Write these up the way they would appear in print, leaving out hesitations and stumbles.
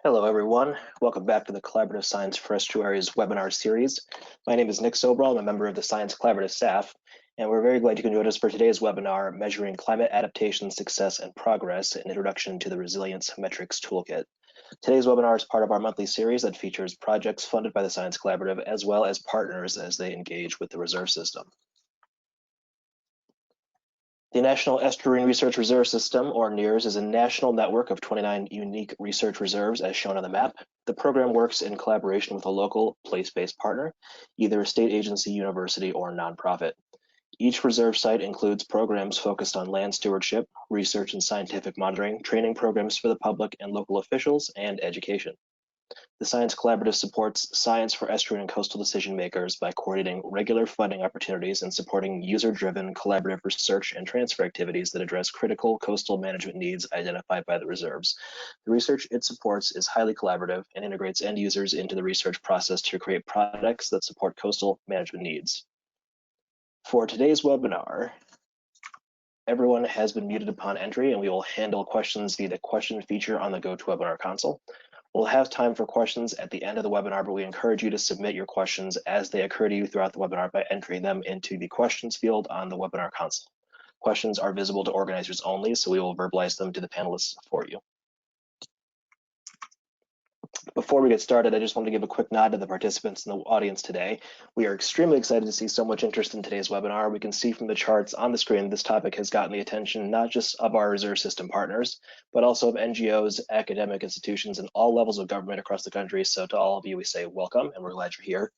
Hello, everyone. Welcome back to the Collaborative Science for Estuaries webinar series. My name is Nick Sobral. I'm a member of the Science Collaborative staff, and we're very glad you can join us for today's webinar, Measuring Climate Adaptation Success and Progress, an Introduction to the Resilience Metrics Toolkit. Today's webinar is part of our monthly series that features projects funded by the Science Collaborative, as well as partners as they engage with the reserve system. The National Estuarine Research Reserve System, or NERRS, is a national network of 29 unique research reserves as shown on the map. The program works in collaboration with a local place-based partner, either a state agency, university, or nonprofit. Each reserve site includes programs focused on land stewardship, research and scientific monitoring, training programs for the public and local officials, and education. The Science Collaborative supports science for estuarine and coastal decision makers by coordinating regular funding opportunities and supporting user-driven collaborative research and transfer activities that address critical coastal management needs identified by the reserves. The research it supports is highly collaborative and integrates end users into the research process to create products that support coastal management needs. For today's webinar, everyone has been muted upon entry, and we will handle questions via the question feature on the GoToWebinar console. We'll have time for questions at the end of the webinar, but we encourage you to submit your questions as they occur to you throughout the webinar by entering them into the questions field on the webinar console. Questions are visible to organizers only, so we will verbalize them to the panelists for you. Before we get started, I just want to give a quick nod to the participants in the audience today. We are extremely excited to see so much interest in today's webinar. We can see from the charts on the screen this topic has gotten the attention not just of our reserve system partners, but also of NGOs, academic institutions, and all levels of government across the country. So to all of you, we say welcome, and we're glad you're here.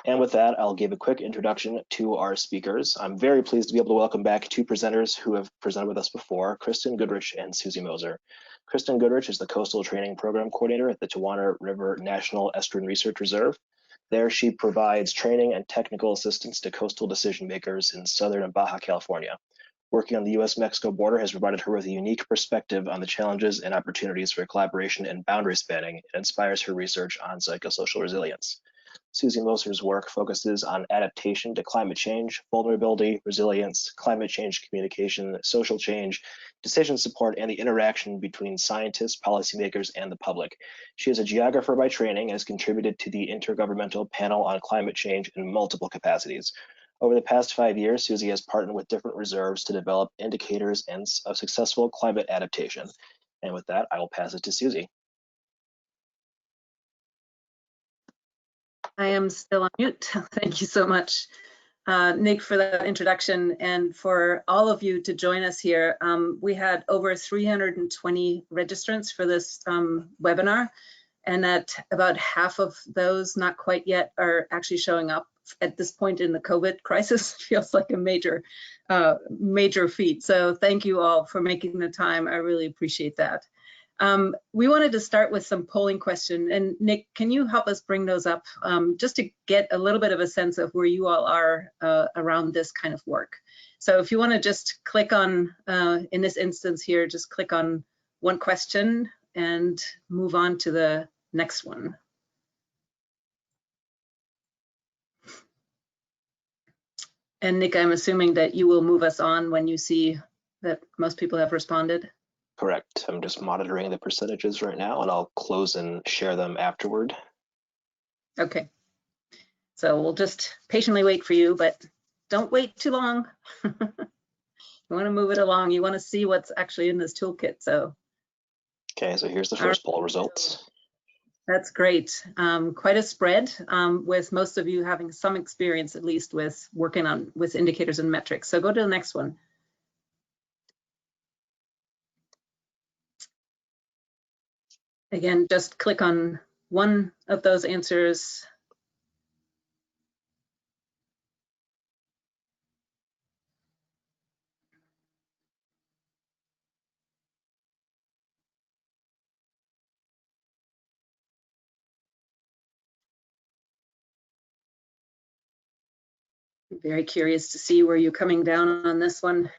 And with that, I'll give a quick introduction to our speakers. I'm very pleased to be able to welcome back two presenters who have presented with us before, Kristen Goodrich and Susi Moser. Kristen Goodrich is the Coastal Training Program Coordinator at the Toolkit River National Estuarine Research Reserve. There, she provides training and technical assistance to coastal decision makers in Southern and Baja California. Working on the US-Mexico border has provided her with a unique perspective on the challenges and opportunities for collaboration and boundary spanning, and inspires her research on psychosocial resilience. Susi Moser's work focuses on adaptation to climate change, vulnerability, resilience, climate change communication, social change, decision support, and the interaction between scientists, policymakers, and the public. She is a geographer by training and has contributed to the Intergovernmental Panel on Climate Change in multiple capacities. Over the past 5 years, Susi has partnered with different reserves to develop indicators of successful climate adaptation. And with that, I will pass it to Susi. I am still on mute. Thank you so much, Nick, for that introduction, and for all of you to join us here. We had over 320 registrants for this webinar, and that about half of those, not quite yet, are actually showing up at this point in the COVID crisis. Feels like a major feat. So thank you all for making the time. I really appreciate that. We wanted to start with some polling question, and Nick, can you help us bring those up just to get a little bit of a sense of where you all are around this kind of work. So if you want to just click on, in this instance here, just click on one question and move on to the next one. And Nick, I'm assuming that you will move us on when you see that most people have responded. Correct. I'm just monitoring the percentages right now, and I'll close and share them afterward. Okay. So we'll just patiently wait for you, but don't wait too long. You want to move it along. You want to see what's actually in this toolkit. So. Okay, so here's the first poll results. That's great. Quite a spread, with most of you having some experience, at least, with working with indicators and metrics. So go to the next one. Again, just click on one of those answers. I'm very curious to see where you're coming down on this one.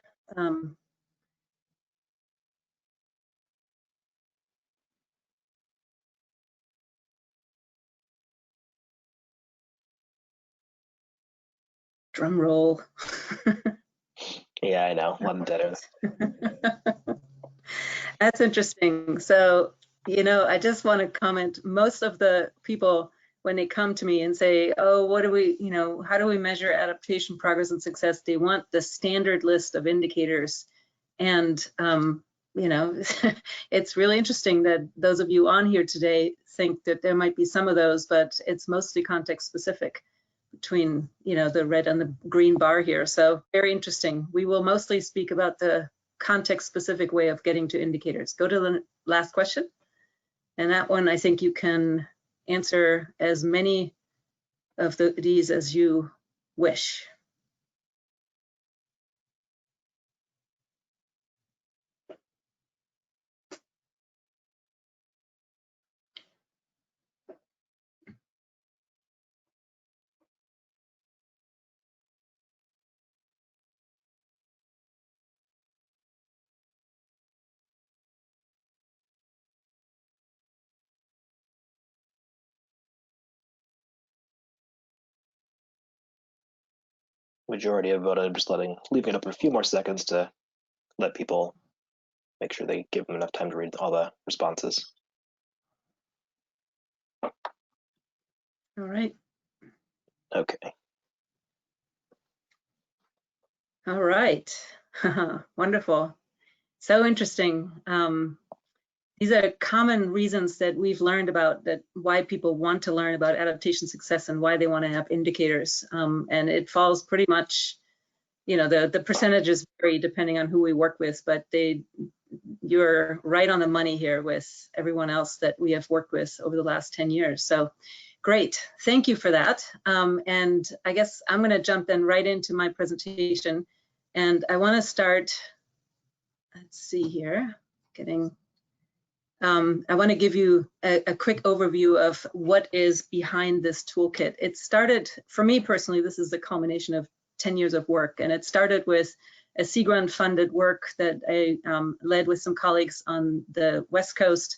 Drum roll. Yeah, I know. One dead. That's interesting. So I just want to comment, most of the people, when they come to me and say, oh, what do we, how do we measure adaptation, progress, and success? They want the standard list of indicators. And, it's really interesting that those of you on here today think that there might be some of those, but it's mostly context specific between, the red and the green bar here. So very interesting. We will mostly speak about the context specific way of getting to indicators. Go to the last question. And that one, I think you can answer as many of these as you wish. Majority have voted. I'm just leaving it up a few more seconds to let people make sure they give them enough time to read all the responses. All right. Okay. All right. Wonderful. So interesting. These are common reasons that we've learned about, that why people want to learn about adaptation success and why they want to have indicators. And it falls pretty much, the percentages vary depending on who we work with, but you're right on the money here with everyone else that we have worked with over the last 10 years. So great, thank you for that. And I guess I'm gonna jump then right into my presentation. And I wanna start, let's see here, I want to give you a quick overview of what is behind this toolkit. It started, for me personally, this is the culmination of 10 years of work, and it started with a Sea Grant funded work that I led with some colleagues on the West Coast,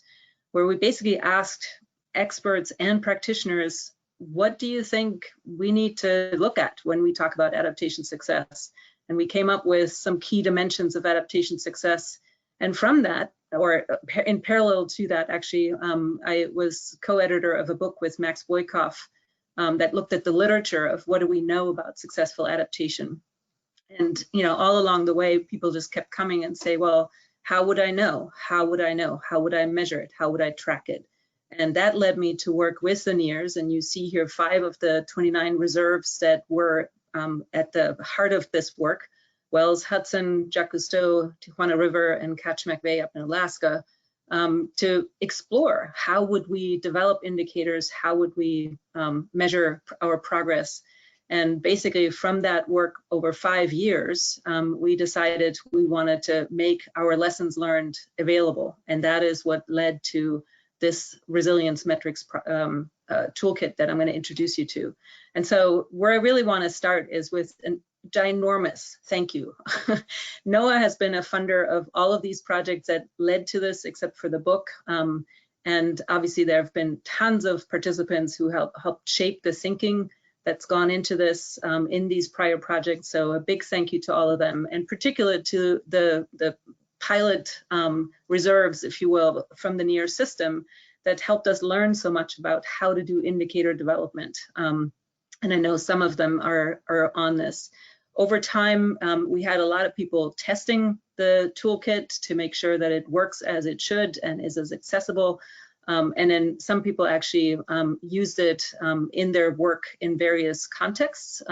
where we basically asked experts and practitioners, what do you think we need to look at when we talk about adaptation success? And we came up with some key dimensions of adaptation success. And from that, or in parallel to that, actually, I was co-editor of a book with Max Boykoff that looked at the literature of what do we know about successful adaptation. And all along the way, people just kept coming and say, well, how would I know? How would I know? How would I measure it? How would I track it? And that led me to work with the NERRS. And you see here 5 of the 29 reserves that were at the heart of this work: Wells, Hudson, Jacques Cousteau, Tijuana River, and Kachemak Bay up in Alaska, to explore how would we develop indicators, how would we measure our progress. And basically from that work over 5 years, we decided we wanted to make our lessons learned available. And that is what led to this resilience metrics toolkit that I'm going to introduce you to. And so where I really want to start is with an ginormous thank you. NOAA has been a funder of all of these projects that led to this, except for the book. And obviously there have been tons of participants who helped shape the thinking that's gone into this in these prior projects. So a big thank you to all of them, and particularly to the pilot reserves, if you will, from the NERRS system that helped us learn so much about how to do indicator development. And I know some of them are on this. Over time, we had a lot of people testing the toolkit to make sure that it works as it should and is as accessible. And then some people actually used it in their work in various contexts,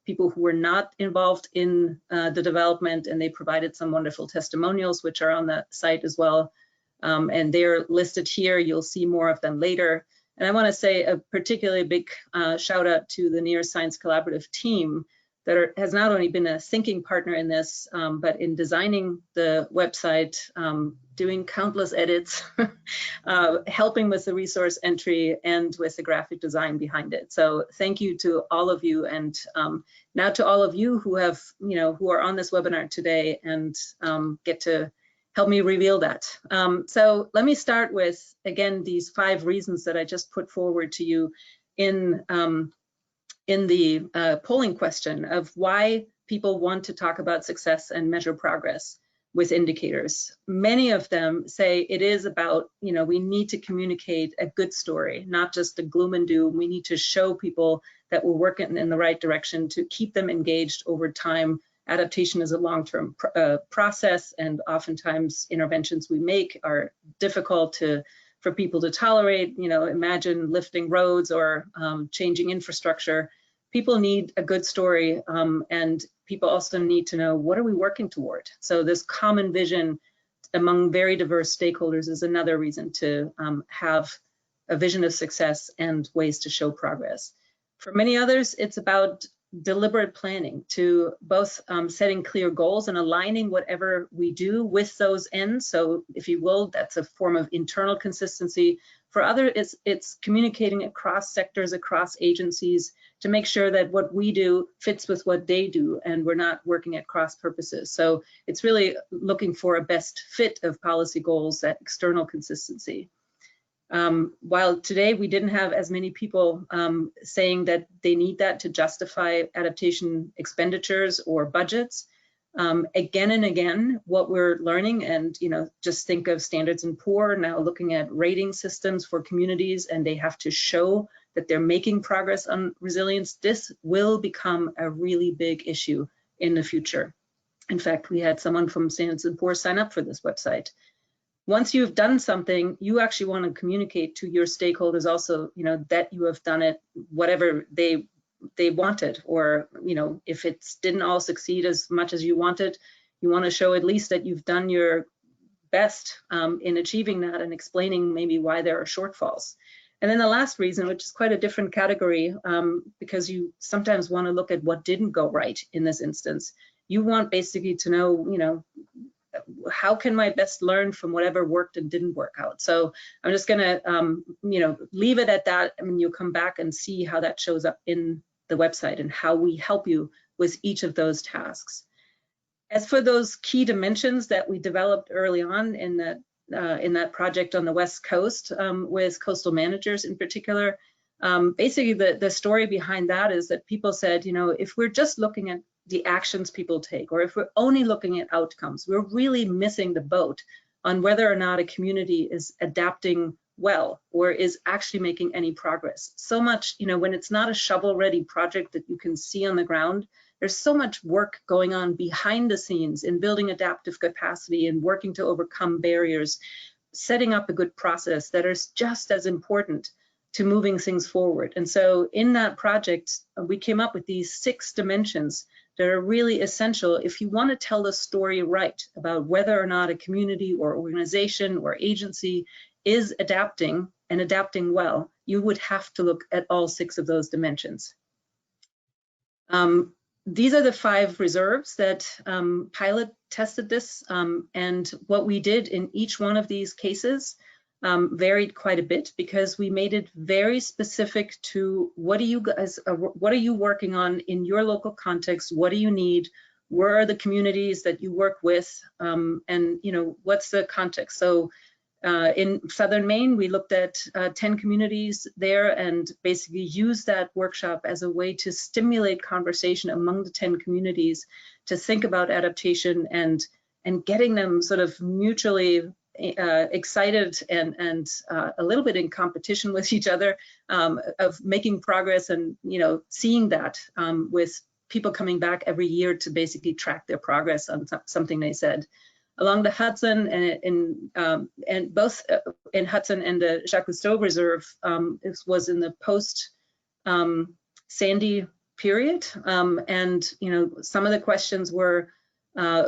people who were not involved in the development, and they provided some wonderful testimonials, which are on the site as well. And they're listed here. You'll see more of them later. And I want to say a particularly big shout out to the NERRS Science Collaborative team that has not only been a thinking partner in this, but in designing the website, doing countless edits, helping with the resource entry and with the graphic design behind it. So thank you to all of you, and now to all of you who have, who are on this webinar today and get to help me reveal that. So let me start with, again, these 5 reasons that I just put forward to you in the polling question of why people want to talk about success and measure progress. with indicators. Many of them say it is about, we need to communicate a good story, not just the gloom and doom. We need to show people that we're working in the right direction to keep them engaged over time. Adaptation is a long-term process, and oftentimes interventions we make are difficult for people to tolerate. Imagine lifting roads or changing infrastructure. People need a good story, and people also need to know, what are we working toward? So this common vision among very diverse stakeholders is another reason to have a vision of success and ways to show progress. For many others, it's about deliberate planning, to both setting clear goals and aligning whatever we do with those ends. So if you will, that's a form of internal consistency. For others, it's communicating across sectors, across agencies, to make sure that what we do fits with what they do, and we're not working at cross purposes. So it's really looking for a best fit of policy goals, that external consistency. While today we didn't have as many people saying that they need that to justify adaptation expenditures or budgets, again and again, what we're learning, and just think of Standards & Poor now looking at rating systems for communities, and they have to show that they're making progress on resilience. This will become a really big issue in the future. In fact, we had someone from Standards & Poor sign up for this website. Once you've done something, you actually want to communicate to your stakeholders also, that you have done it, whatever they wanted, or if it didn't all succeed as much as you wanted, you want to show at least that you've done your best in achieving that, and explaining maybe why there are shortfalls. And then the last reason, which is quite a different category, because you sometimes want to look at what didn't go right in this instance. You want basically to know, how can my best learn from whatever worked and didn't work out? So I'm just going to, leave it at that. I mean, you'll come back and see how that shows up in the website and how we help you with each of those tasks. As for those key dimensions that we developed early on in that project on the West Coast with coastal managers in particular, basically the story behind that is that people said, if we're just looking at the actions people take, or if we're only looking at outcomes, we're really missing the boat on whether or not a community is adapting well or is actually making any progress. So much, when it's not a shovel-ready project that you can see on the ground, there's so much work going on behind the scenes in building adaptive capacity and working to overcome barriers, setting up a good process that is just as important to moving things forward. And so in that project, we came up with these 6 dimensions that are really essential if you want to tell the story right about whether or not a community or organization or agency is adapting and adapting well. You would have to look at all 6 of those dimensions. These are the 5 reserves that pilot tested this, and what we did in each one of these cases varied quite a bit, because we made it very specific to what are you working on in your local context, what do you need, where are the communities that you work with, and what's the context. So in Southern Maine, we looked at 10 communities there and basically used that workshop as a way to stimulate conversation among the 10 communities to think about adaptation and getting them sort of mutually excited and a little bit in competition with each other of making progress, and seeing that with people coming back every year to basically track their progress on something they said. Along the Hudson and both in Hudson and the Jacques Cousteau Reserve, it was in the post Sandy period, and some of the questions were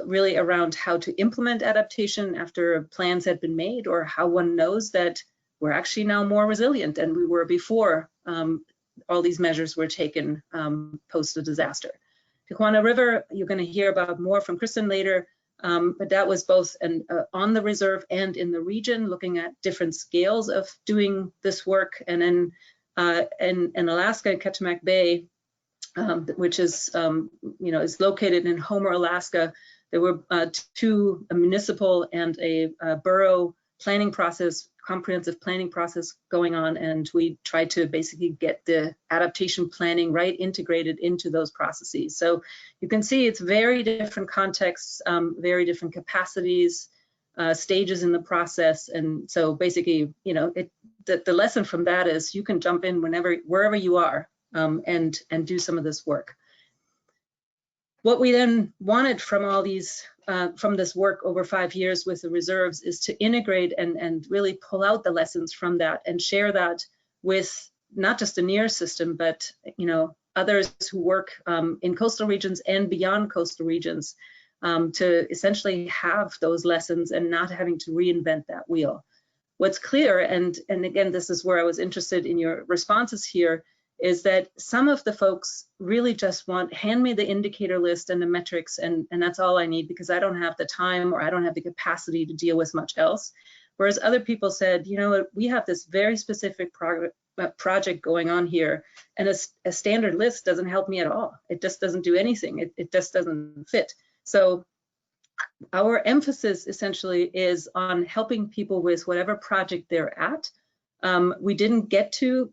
really around how to implement adaptation after plans had been made, or how one knows that we're actually now more resilient than we were before all these measures were taken post the disaster. Tijuana River, you're going to hear about more from Kristen later, but that was both on the reserve and in the region, looking at different scales of doing this work. And then in Alaska, Kachemak Bay, which is is located in Homer, Alaska. There were 2, a municipal and a borough planning process, comprehensive planning process going on, and we try to basically get the adaptation planning right integrated into those processes. So you can see it's very different contexts, very different capacities, stages in the process. And so basically, you know, the lesson from that is you can jump in wherever you are, and do some of this work. What we then wanted from all these, from this work over 5 years with the reserves, is to integrate and really pull out the lessons from that and share that with not just the NERRS system, but, you know, others who work in coastal regions and beyond coastal regions, to essentially have those lessons and not having to reinvent that wheel. What's clear, and again, this is where I was interested in your responses here, is that some of the folks really just want, hand me the indicator list and the metrics, and that's all I need because I don't have the time or I don't have the capacity to deal with much else. Whereas other people said, you know, we have this very specific project going on here, and a standard list doesn't help me at all. It just doesn't do anything. It just doesn't fit. So our emphasis essentially is on helping people with whatever project they're at. We didn't get to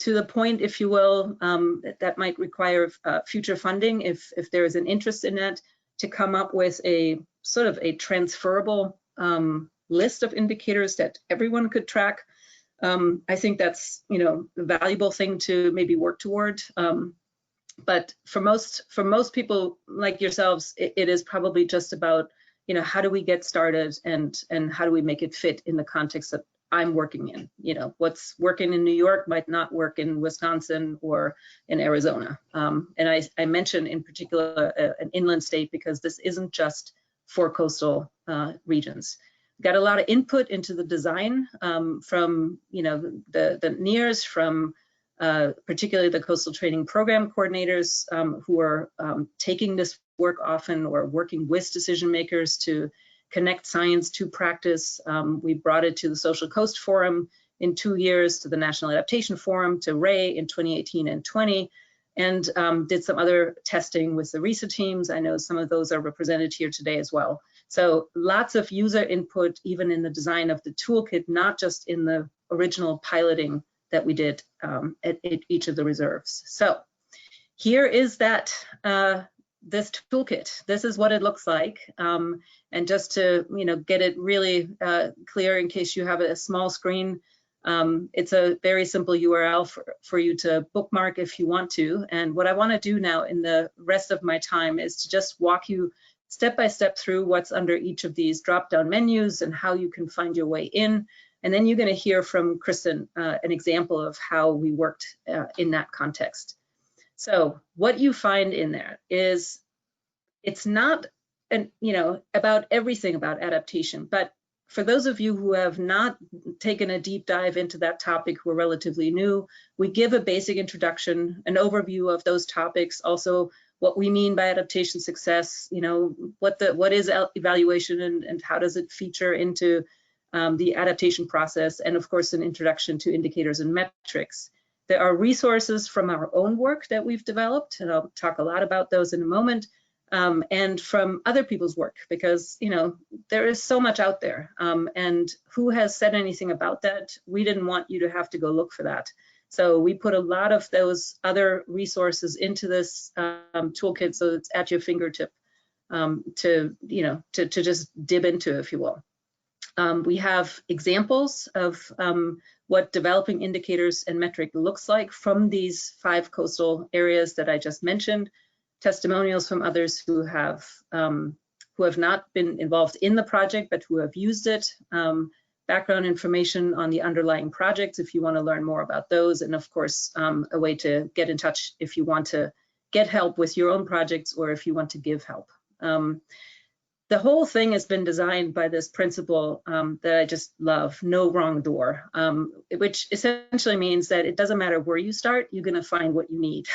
the point, if you will, that might require future funding if there is an interest in that, to come up with a sort of a transferable list of indicators that everyone could track. I think that's, you know, a valuable thing to maybe work toward. But for most people like yourselves, it is probably just about, you know, how do we get started and how do we make it fit in the context that I'm working in. You know, what's working in New York might not work in Wisconsin or in Arizona. And I mention in particular an inland state because this isn't just for coastal regions. Got a lot of input into the design from, you know, the NERRS, from particularly the coastal training program coordinators who are taking this work often or working with decision makers to connect science to practice. We brought it to the Social Coast Forum in 2 years, to the National Adaptation Forum, to Ray in 2018 and 20, and did some other testing with the RISA teams. I know some of those are represented here today as well. So lots of user input, even in the design of the toolkit, not just in the original piloting that we did at each of the reserves. So here is that this toolkit. This is what it looks like. And just to, you know, get it really clear in case you have a small screen, it's a very simple URL for you to bookmark if you want to. And what I want to do now in the rest of my time is to just walk you step by step through what's under each of these drop-down menus and how you can find your way in. And then you're going to hear from Kristen an example of how we worked in that context. So what you find in there is, it's not about everything about adaptation, but for those of you who have not taken a deep dive into that topic, who are relatively new, we give a basic introduction, an overview of those topics, also what we mean by adaptation success, you know, what is evaluation and how does it feature into the adaptation process, and of course an introduction to indicators and metrics. There are resources from our own work that we've developed, and I'll talk a lot about those in a moment, and from other people's work, because, you know, there is so much out there, and who has said anything about that? We didn't want you to have to go look for that. So we put a lot of those other resources into this toolkit, so it's at your fingertip to just dip into, if you will. We have examples of what developing indicators and metric looks like from these 5 coastal areas that I just mentioned, testimonials from others who have not been involved in the project but who have used it, background information on the underlying projects if you want to learn more about those, and of course a way to get in touch if you want to get help with your own projects or if you want to give help. The whole thing has been designed by this principle that I just love, no wrong door, which essentially means that it doesn't matter where you start, you're going to find what you need.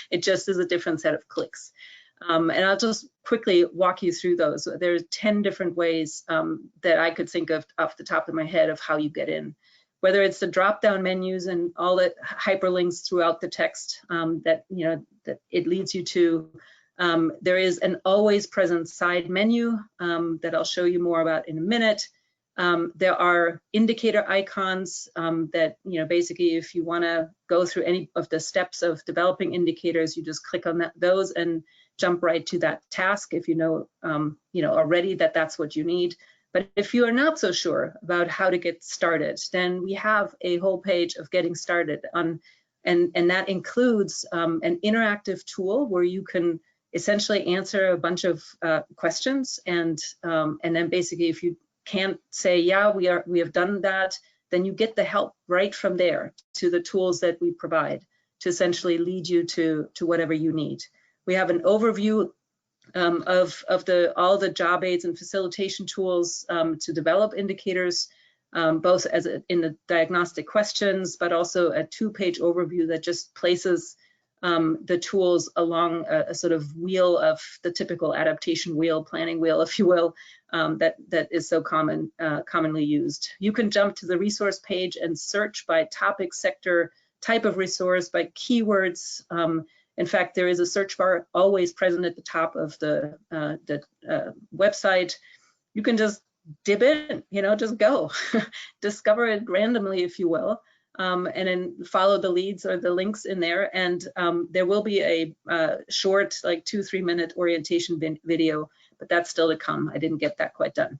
It just is a different set of clicks. And I'll just quickly walk you through those. There are 10 different ways that I could think of off the top of my head of how you get in. Whether it's the drop-down menus and all the hyperlinks throughout the text that it leads you to. There is an always present side menu that I'll show you more about in a minute. There are indicator icons that, basically if you want to go through any of the steps of developing indicators, you just click on those and jump right to that task if you know, already that that's what you need. But if you are not so sure about how to get started, then we have a whole page of getting started on, and that includes an interactive tool where you can essentially answer a bunch of questions, and then basically if you can't say, yeah, we have done that, then you get the help right from there to the tools that we provide to essentially lead you to whatever you need. We have an overview of all the job aids and facilitation tools to develop indicators, both in the diagnostic questions, but also a 2-page overview that just places the tools along a sort of wheel of the typical adaptation wheel, planning wheel, if you will, that is so commonly used. You can jump to the resource page and search by topic, sector, type of resource, by keywords. In fact, there is a search bar always present at the top of the website. You can just dip in, just go, discover it randomly, if you will. And then follow the leads or the links in there, and there will be a short, like 2-3 minute orientation video, but that's still to come. I didn't get that quite done.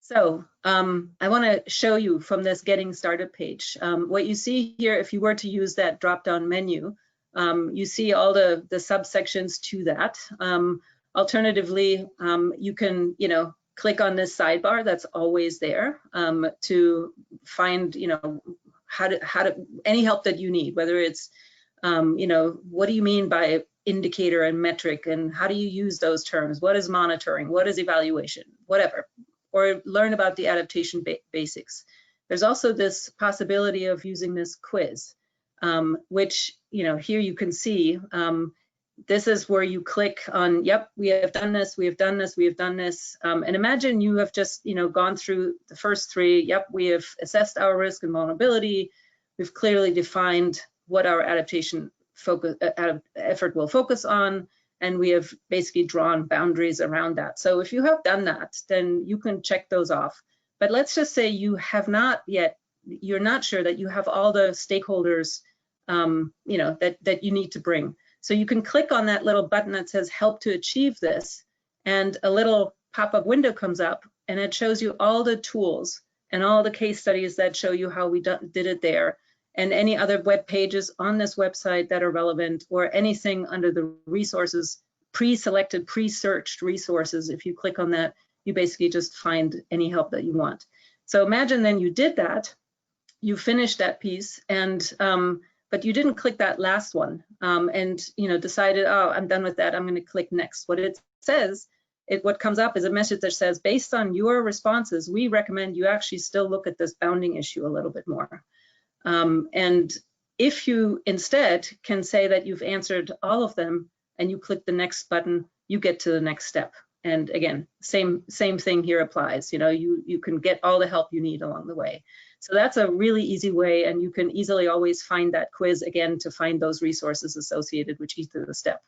So I want to show you from this getting started page. What you see here, if you were to use that drop-down menu, you see all the subsections to that. Alternatively, you can, click on this sidebar that's always there to find, how to any help that you need, whether it's, what do you mean by indicator and metric, and how do you use those terms? What is monitoring? What is evaluation? Whatever, or learn about the adaptation basics. There's also this possibility of using this quiz, which, here you can see, this is where you click on, yep, we have done this, we have done this, we have done this. And imagine you have just, gone through the first 3. Yep, we have assessed our risk and vulnerability. We've clearly defined what our adaptation effort will focus on, and we have basically drawn boundaries around that. So if you have done that, then you can check those off. But let's just say you have not yet, you're not sure that you have all the stakeholders, that you need to bring. So you can click on that little button that says help to achieve this, and a little pop-up window comes up, and it shows you all the tools and all the case studies that show you how we did it there, and any other web pages on this website that are relevant, or anything under the resources, pre-selected, pre-searched resources. If you click on that, you basically just find any help that you want. So imagine then you did that, you finished that piece, and but you didn't click that last one, and decided, oh, I'm done with that, I'm going to click next. What it says, what comes up is a message that says, based on your responses, we recommend you actually still look at this bounding issue a little bit more. And if you instead can say that you've answered all of them and you click the next button, you get to the next step. And again, same thing here applies. You can get all the help you need along the way. So that's a really easy way, and you can easily always find that quiz again to find those resources associated with each of the step.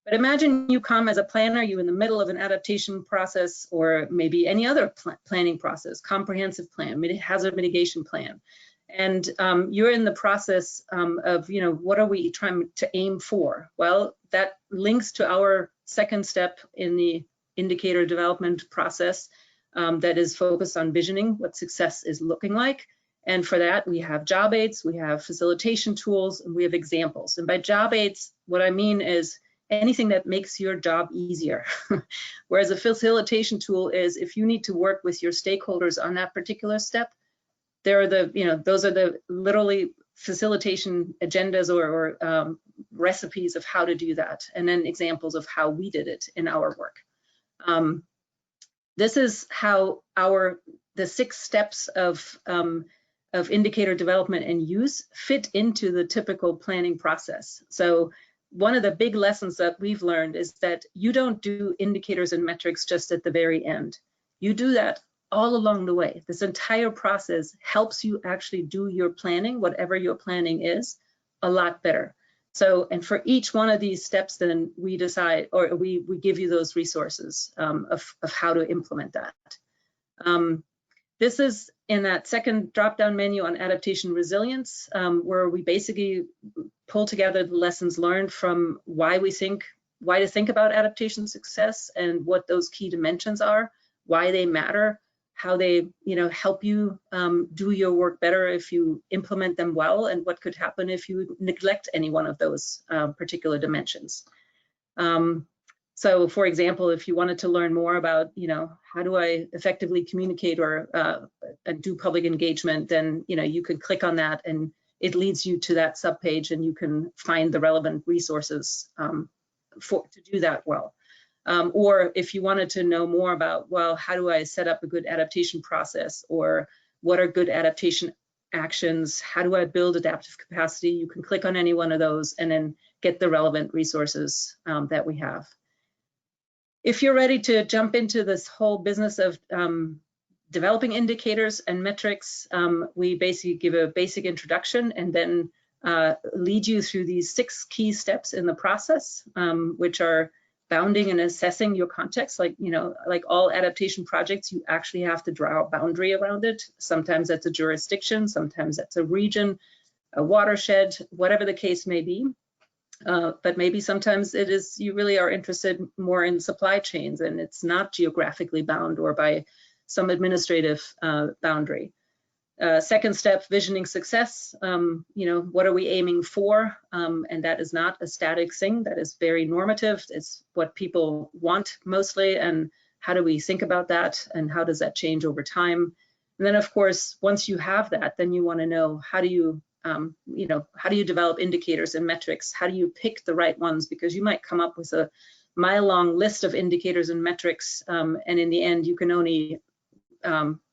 But imagine you come as a planner, you're in the middle of an adaptation process, or maybe any other planning process, comprehensive plan, hazard mitigation plan. And you're in the process of, what are we trying to aim for? Well, that links to our second step in the indicator development process that is focused on visioning what success is looking like. And for that, we have job aids, we have facilitation tools, and we have examples. And by job aids, what I mean is anything that makes your job easier. Whereas a facilitation tool is if you need to work with your stakeholders on that particular step, there are those are the literally facilitation agendas or recipes of how to do that, and then examples of how we did it in our work. This is how the 6 steps of indicator development and use fit into the typical planning process. So one of the big lessons that we've learned is that you don't do indicators and metrics just at the very end. You do that all along the way. This entire process helps you actually do your planning, whatever your planning is, a lot better. So, and for each one of these steps, then we decide, or we give you those resources of how to implement that. This is in that second drop-down menu on adaptation resilience, where we basically pull together the lessons learned from why to think about adaptation success and what those key dimensions are, why they matter, how they help you do your work better if you implement them well, and what could happen if you neglect any one of those particular dimensions. So for example, if you wanted to learn more about, how do I effectively communicate or do public engagement, then, you could click on that and it leads you to that subpage and you can find the relevant resources to do that well. Or if you wanted to know more about, well, how do I set up a good adaptation process, or what are good adaptation actions, how do I build adaptive capacity, you can click on any one of those and then get the relevant resources that we have. If you're ready to jump into this whole business of developing indicators and metrics, we basically give a basic introduction and then lead you through these 6 key steps in the process, which are bounding and assessing your context. Like all adaptation projects, you actually have to draw a boundary around it. Sometimes that's a jurisdiction, sometimes that's a region, a watershed, whatever the case may be. But maybe sometimes it is, you really are interested more in supply chains and it's not geographically bound or by some administrative boundary. Second step, visioning success. What are we aiming for? And that is not a static thing, that is very normative. It's what people want mostly, and how do we think about that and how does that change over time? And then of course, once you have that, then you want to know how do you develop indicators and metrics? How do you pick the right ones? Because you might come up with a mile-long list of indicators and metrics, and in the end, you can only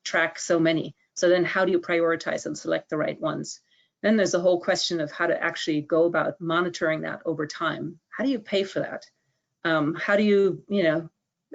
track so many. So then how do you prioritize and select the right ones? Then there's a whole question of how to actually go about monitoring that over time. How do you pay for that? How do you,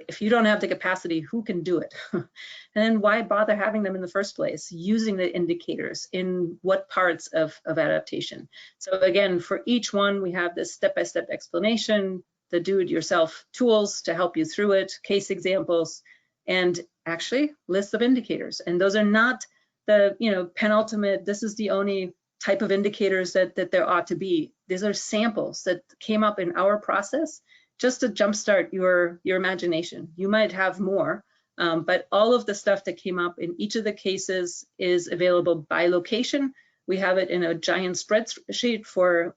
if you don't have the capacity, who can do it? And then why bother having them in the first place? Using the indicators in what parts of adaptation? So again, for each one, we have this step-by-step explanation, the do-it-yourself tools to help you through it, case examples, and actually lists of indicators. And those are not the penultimate, this is the only type of indicators that there ought to be. These are samples that came up in our process just to jumpstart your imagination. You might have more, but all of the stuff that came up in each of the cases is available by location. We have it in a giant spreadsheet for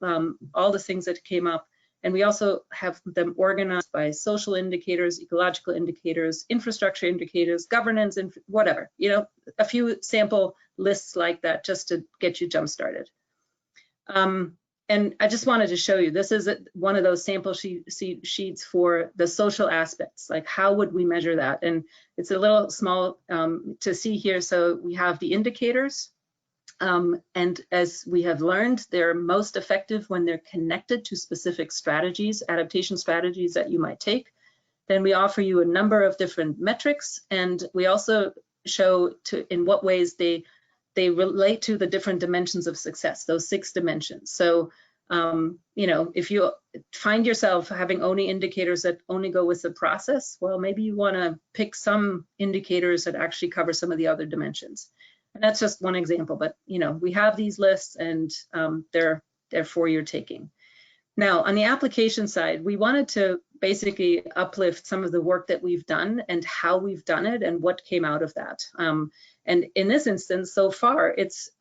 all the things that came up. And we also have them organized by social indicators, ecological indicators, infrastructure indicators, governance, and whatever, a few sample lists like that just to get you jump started. And I just wanted to show you, this is one of those sample sheets for the social aspects, like how would we measure that? And it's a little small to see here. So we have the indicators. And as we have learned, they're most effective when they're connected to specific strategies, adaptation strategies that you might take. Then we offer you a number of different metrics, and we also show in what ways they relate to the different dimensions of success, those 6 dimensions. So, if you find yourself having only indicators that only go with the process, well, maybe you want to pick some indicators that actually cover some of the other dimensions. And that's just one example, but we have these lists and they're for your taking. Now, on the application side, we wanted to basically uplift some of the work that we've done and how we've done it and what came out of that. And in this instance, so far, it's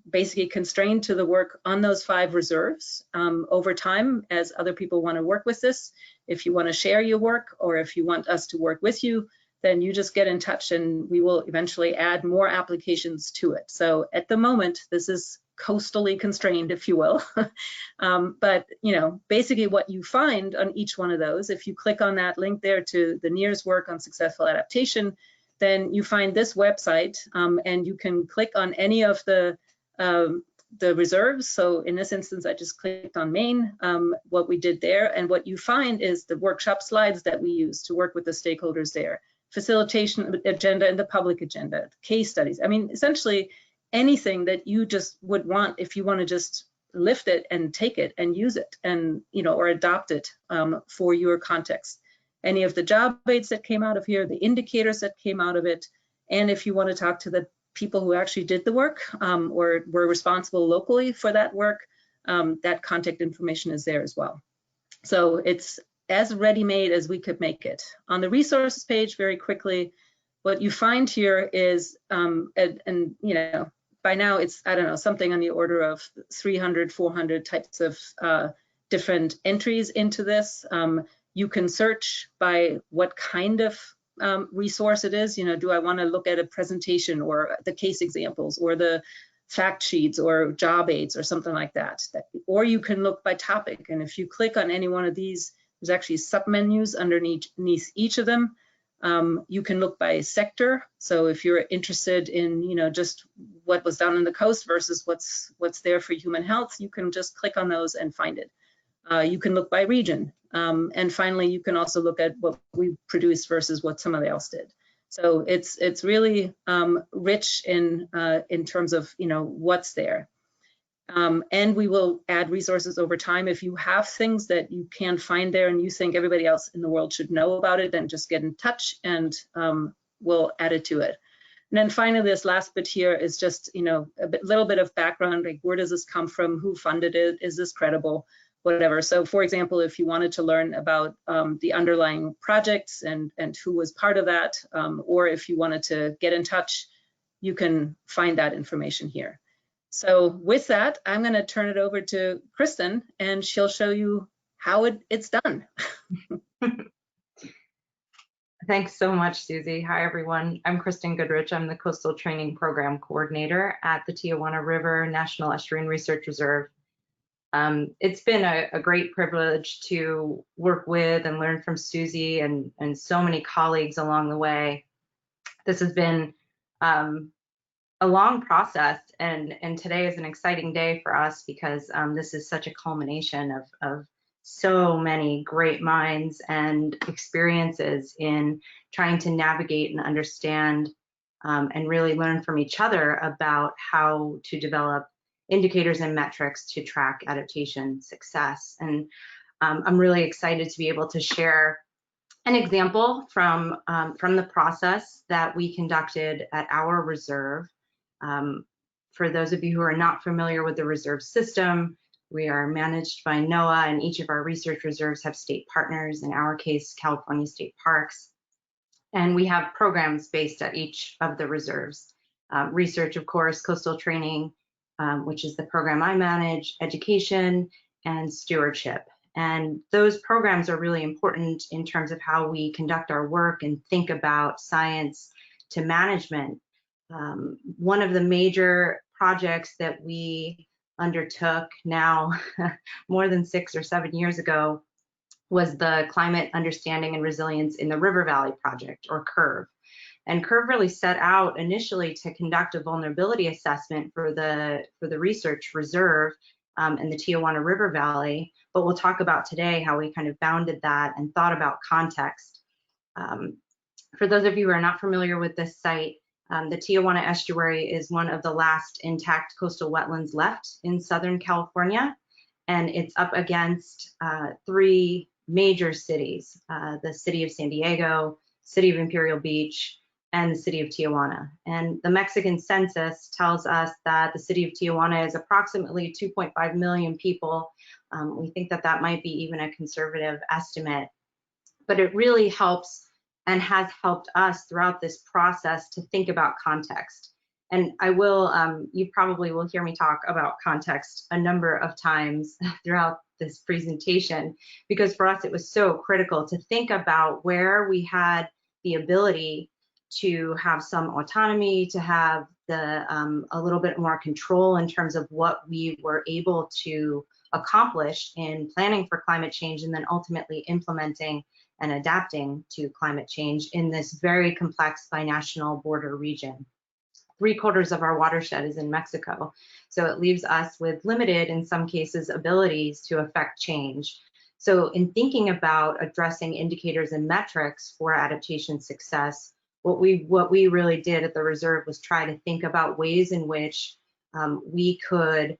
basically constrained to the work on those 5 reserves. Over time, as other people want to work with this, if you want to share your work or if you want us to work with you, then you just get in touch and we will eventually add more applications to it. So at the moment, this is coastally constrained, if you will. But basically what you find on each one of those, if you click on that link there to the NERRS work on successful adaptation, then you find this website and you can click on any of the reserves. So in this instance, I just clicked on main, what we did there, and what you find is the workshop slides that we use to work with the stakeholders there, facilitation agenda and the public agenda, case studies. I mean, essentially anything that you just would want if you want to just lift it and take it and use it and, or adopt it for your context. Any of the job aids that came out of here, the indicators that came out of it, And if you want to talk to the people who actually did the work or were responsible locally for that work, that contact information is there as well. So it's as ready-made as we could make it. On the resources page, very quickly, what you find here is, and you know, by now it's, I don't know, something on the order of 300, 400 types of different entries into this. You can search by what kind of resource it is. You know, do I want to look at a presentation or the case examples or the fact sheets or job aids or something like that. Or you can look by topic. And if you click on any one of these, there's actually submenus underneath each of them. You can look by sector. So if you're interested in, you know, just what was done on the coast versus what's there for human health, you can just click on those and find it. You can look by region. And finally, you can also look at what we produced versus what somebody else did. So it's really rich in terms of, you know, what's there. And we will add resources over time. If you have things that you can find there and you think everybody else in the world should know about it, then just get in touch and we'll add it to it. And then finally, this last bit here is just, you know, little bit of background, like where does this come from? Who funded it? Is this credible? Whatever. So for example, if you wanted to learn about the underlying projects and who was part of that, or if you wanted to get in touch, you can find that information here. So with that, I'm going to turn it over to Kristen and she'll show you how it's done. Thanks so much, Susie. Hi, everyone. I'm Kristen Goodrich. I'm the Coastal Training Program Coordinator at the Tijuana River National Estuarine Research Reserve. It's been a great privilege to work with and learn from Susie and so many colleagues along the way. This has been a long process, and today is an exciting day for us because this is such a culmination of so many great minds and experiences in trying to navigate and understand and really learn from each other about how to develop indicators and metrics to track adaptation success. And I'm really excited to be able to share an example from the process that we conducted at our reserve. For those of you who are not familiar with the reserve system, we are managed by NOAA, and each of our research reserves have state partners, in our case, California State Parks. And we have programs based at each of the reserves. Research, of course, coastal training, which is the program I manage, education, and stewardship. And those programs are really important in terms of how we conduct our work and think about science to management. One of the major projects that we undertook now more than 6 or 7 years ago was the Climate Understanding and Resilience in the River Valley Project, or CURV. And CURV really set out initially to conduct a vulnerability assessment for the research reserve in the Tijuana River Valley, but we'll talk about today how we kind of bounded that and thought about context. For those of you who are not familiar with this site, the Tijuana Estuary is one of the last intact coastal wetlands left in Southern California, and it's up against 3 major cities, the city of San Diego, city of Imperial Beach, and the city of Tijuana. And the Mexican census tells us that the city of Tijuana is approximately 2.5 million people. We think that that might be even a conservative estimate, but it really helps and has helped us throughout this process to think about context. And I will, you probably will hear me talk about context a number of times throughout this presentation, because for us it was so critical to think about where we had the ability to have some autonomy, to have the a little bit more control in terms of what we were able to accomplish in planning for climate change and then ultimately implementing and adapting to climate change in this very complex binational border region. 3/4 of our watershed is in Mexico, so it leaves us with limited, in some cases, abilities to affect change. So in thinking about addressing indicators and metrics for adaptation success, what we really did at the reserve was try to think about ways in which we could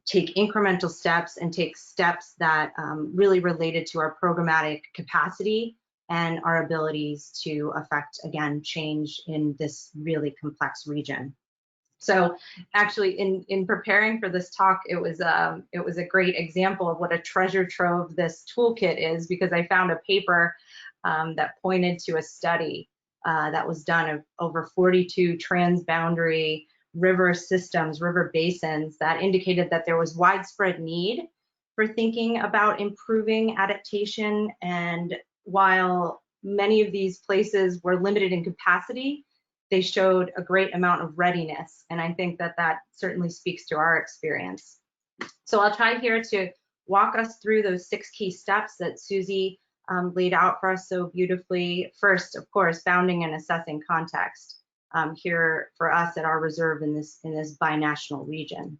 take incremental steps and take steps that really related to our programmatic capacity and our abilities to affect, again, change in this really complex region. So actually, in preparing for this talk, it was a great example of what a treasure trove this toolkit is, because I found a paper that pointed to a study that was done of over 42 transboundary river systems, river basins, that indicated that there was widespread need for thinking about improving adaptation. And while many of these places were limited in capacity, they showed a great amount of readiness. And I think that that certainly speaks to our experience. So I'll try here to walk us through those 6 key steps that Susi laid out for us so beautifully. First, of course, bounding and assessing context here for us at our reserve in this binational region.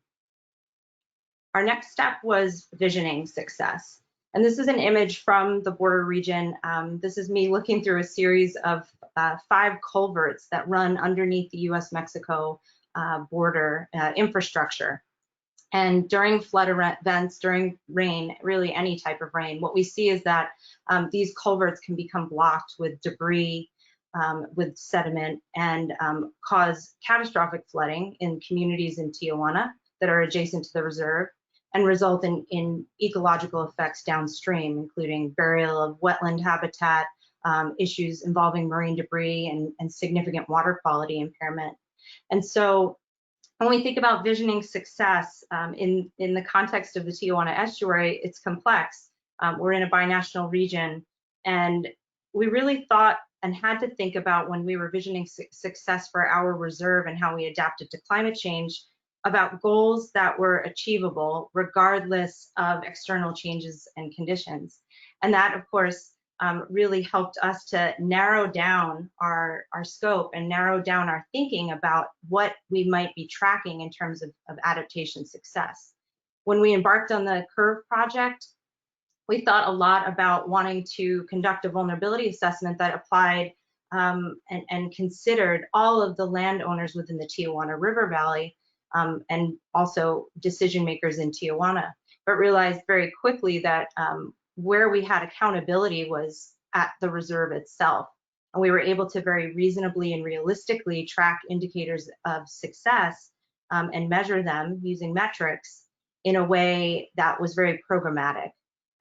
Our next step was visioning success. And this is an image from the border region. This is me looking through a series of 5 culverts that run underneath the US-Mexico border infrastructure. And during flood events, during rain, really any type of rain, what we see is that these culverts can become blocked with debris, with sediment, and cause catastrophic flooding in communities in Tijuana that are adjacent to the reserve, and result in ecological effects downstream, including burial of wetland habitat, issues involving marine debris, and significant water quality impairment. And so when we think about visioning success in the context of the Tijuana estuary, it's complex. We're in a binational region, and we really thought and had to think about, when we were visioning success for our reserve and how we adapted to climate change, about goals that were achievable regardless of external changes and conditions. And that, of course, really helped us to narrow down our scope and narrow down our thinking about what we might be tracking in terms of adaptation success. When we embarked on the CURVE project, we thought a lot about wanting to conduct a vulnerability assessment that applied and considered all of the landowners within the Tijuana River Valley, and also decision makers in Tijuana, but realized very quickly that where we had accountability was at the reserve itself. And we were able to very reasonably and realistically track indicators of success and measure them using metrics in a way that was very programmatic.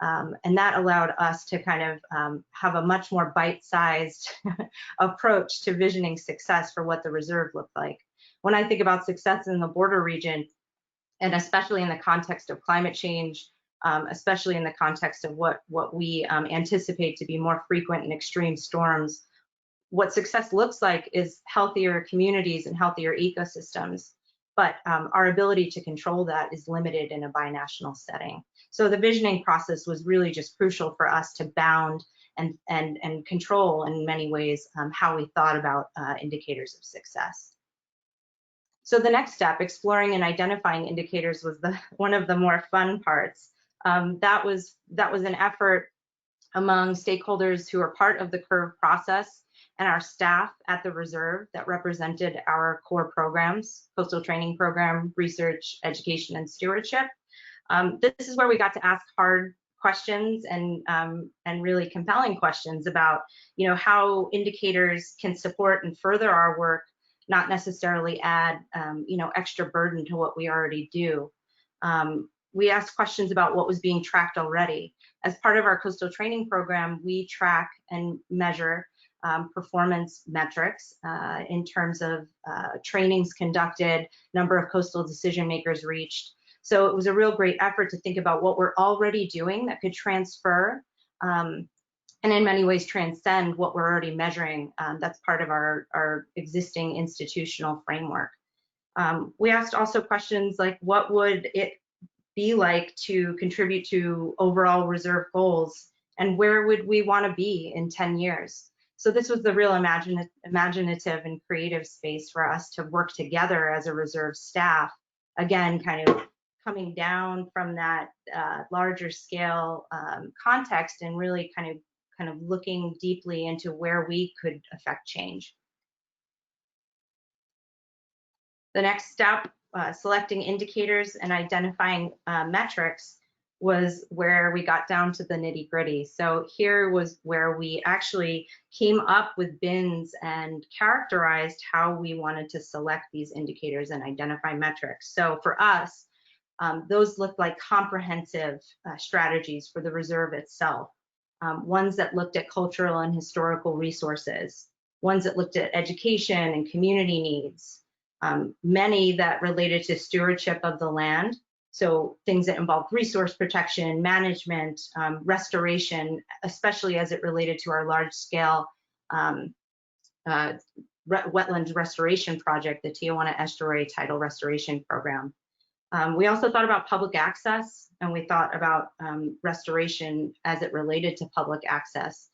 And that allowed us to kind of have a much more bite-sized approach to visioning success for what the reserve looked like. When I think about success in the border region, and especially in the context of climate change, especially in the context of what we anticipate to be more frequent and extreme storms, what success looks like is healthier communities and healthier ecosystems. But our ability to control that is limited in a binational setting. So the visioning process was really just crucial for us to bound and control in many ways how we thought about indicators of success. So the next step, exploring and identifying indicators, was one of the more fun parts. That was an effort among stakeholders who are part of the CURVE process and our staff at the reserve that represented our core programs: coastal training program, research, education, and stewardship. This is where we got to ask hard questions and really compelling questions about, how indicators can support and further our work, not necessarily add, extra burden to what we already do. We asked questions about what was being tracked already. As part of our coastal training program, we track and measure performance metrics in terms of trainings conducted, number of coastal decision makers reached. So it was a real great effort to think about what we're already doing that could transfer and in many ways transcend what we're already measuring. That's part of our existing institutional framework. We asked also questions like, what would it be like to contribute to overall reserve goals, and where would we want to be in 10 years? So this was the real imaginative and creative space for us to work together as a reserve staff, again, kind of coming down from that larger scale context and really kind of looking deeply into where we could affect change. The next step, selecting indicators and identifying metrics, was where we got down to the nitty gritty. So here was where we actually came up with bins and characterized how we wanted to select these indicators and identify metrics. So for us, those looked like comprehensive strategies for the reserve itself. Ones that looked at cultural and historical resources, ones that looked at education and community needs, many that related to stewardship of the land. So things that involved resource protection, management, restoration, especially as it related to our large scale wetlands restoration project, the Tijuana Estuary Tidal Restoration Program. We also thought about public access, and we thought about restoration as it related to public access.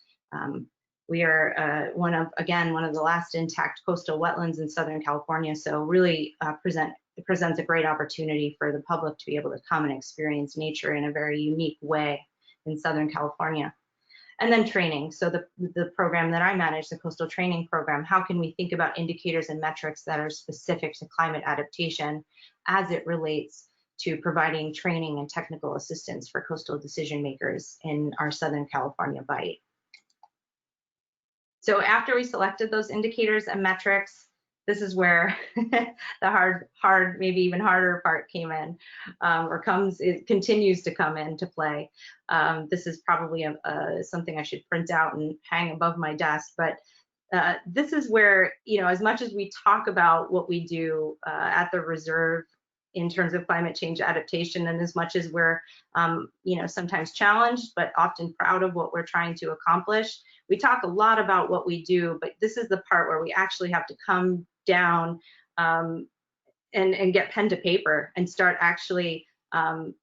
We are one of the last intact coastal wetlands in Southern California, so really it presents a great opportunity for the public to be able to come and experience nature in a very unique way in Southern California. And then training. So the program that I manage, the Coastal Training Program, how can we think about indicators and metrics that are specific to climate adaptation as it relates to providing training and technical assistance for coastal decision makers in our Southern California Bight. So after we selected those indicators and metrics, this is where the hard, maybe even harder part came in, it continues to come into play. This is probably something I should print out and hang above my desk, but this is where, as much as we talk about what we do at the reserve in terms of climate change adaptation, and as much as we're, sometimes challenged, but often proud of what we're trying to accomplish, we talk a lot about what we do, but this is the part where we actually have to come down and get pen to paper and start actually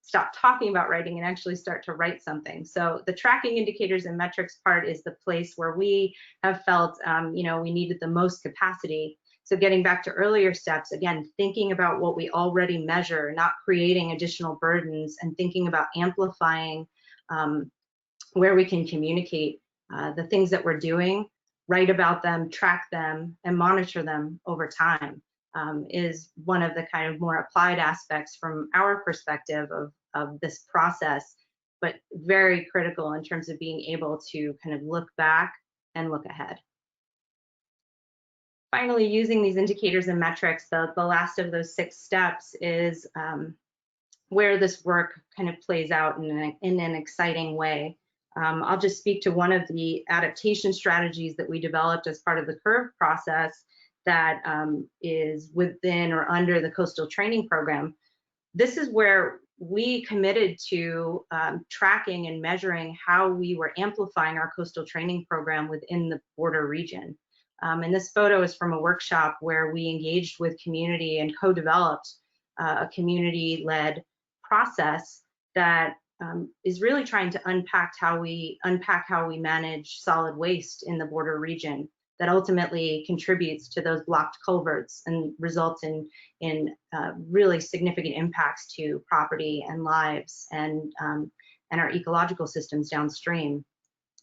stop talking about writing and actually start to write something. So the tracking indicators and metrics part is the place where we have felt, we needed the most capacity. So getting back to earlier steps, again, thinking about what we already measure, not creating additional burdens, and thinking about amplifying where we can communicate the things that we're doing, write about them, track them, and monitor them over time is one of the kind of more applied aspects from our perspective of this process, but very critical in terms of being able to kind of look back and look ahead. Finally, using these indicators and metrics, the last of those 6 steps is where this work kind of plays out in an exciting way. I'll just speak to one of the adaptation strategies that we developed as part of the CURVE process that is within or under the Coastal Training Program. This is where we committed to tracking and measuring how we were amplifying our coastal training program within the border region. And this photo is from a workshop where we engaged with community and co-developed a community-led process that is really trying to unpack how we manage solid waste in the border region that ultimately contributes to those blocked culverts and results in really significant impacts to property and lives and our ecological systems downstream.